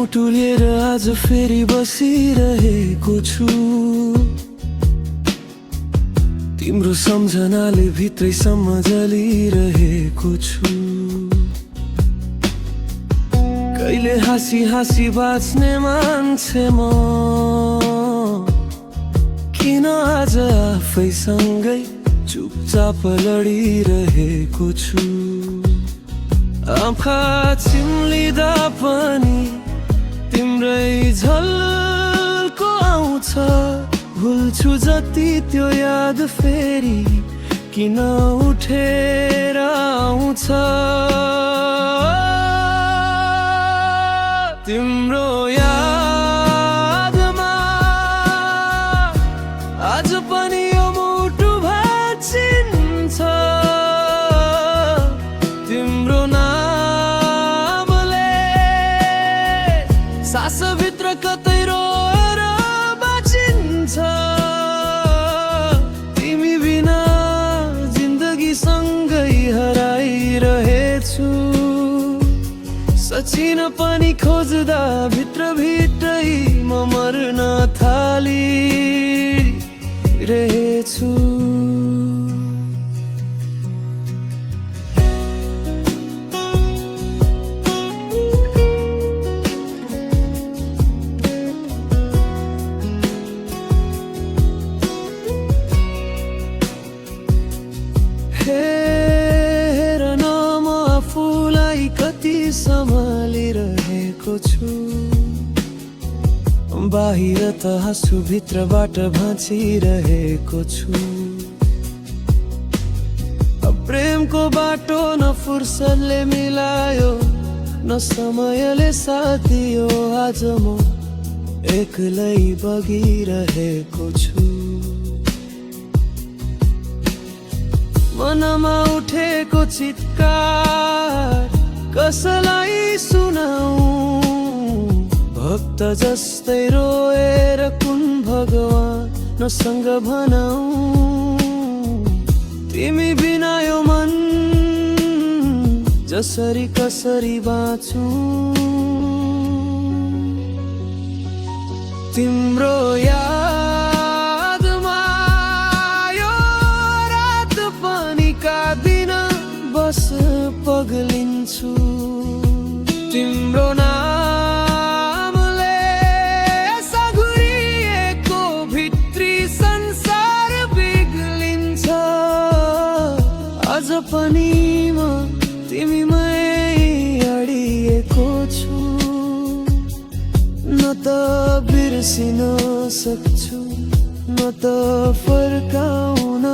मुटु लिएर आज फेरि बसिरहेको छु। तिम्रो सम्झनाले भित्रैसम्म जलिरहेको छु। कहिले हाँसी हाँसी बाँच्ने मान्छे म किन आज आफैसँगै चुपचाप लडिरहेको छु। आँखा चिम्लिँदा पनि तिम्रै झल्को आउँछ। भुल्छु जति त्यो याद फेरि किन उठेर आउँछ। तिम्रो यादमा आज पनि यो मुटु भाँचिन्छ। तिम्रो नामले सासभित्र कतै रोएर बाँचिन्छ। तिमी बिना जिन्दगीसँगै हराइरहेछु। सचिन पनि खोज्दा भित्रभित्रै म मर्न थालिरहेछु। हेर न म आफूलाई कति सम्हालिरहेको छु। बाहिर त हाँसु भित्रबाट भाँचिरहेको छु। प्रेमको बाटो न फुर्सदले मिलायो न समयले साथ दियो। आज म एक्लै बगिरहेको छु। मनमा उठेको चित्कार कसलाई सुनाऊ। भक्त जस्तै रोएर कुन भगवानसँग भनाऊ। तिमी बिना यो मन जसरी कसरी बाँचु। तिम्रो यादमा यो रात पनि कादिन बस पगलिन्छु। तिम्रो नामले सागुरिएको भित्री संसार बिग्लिन्छ। आज पनि म तिमीमै अडिएको छु। न त बिर्सिन सक्छु न त फर्काउन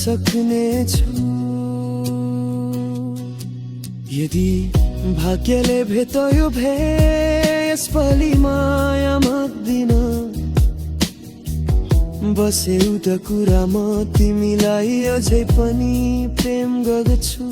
सक्नेछु। यदि भाग्यले भेट्यो यसपालि माया माग्दिन। बस एउटा कुरा म तिमीलाई अझै पनि प्रेम गर्दछु।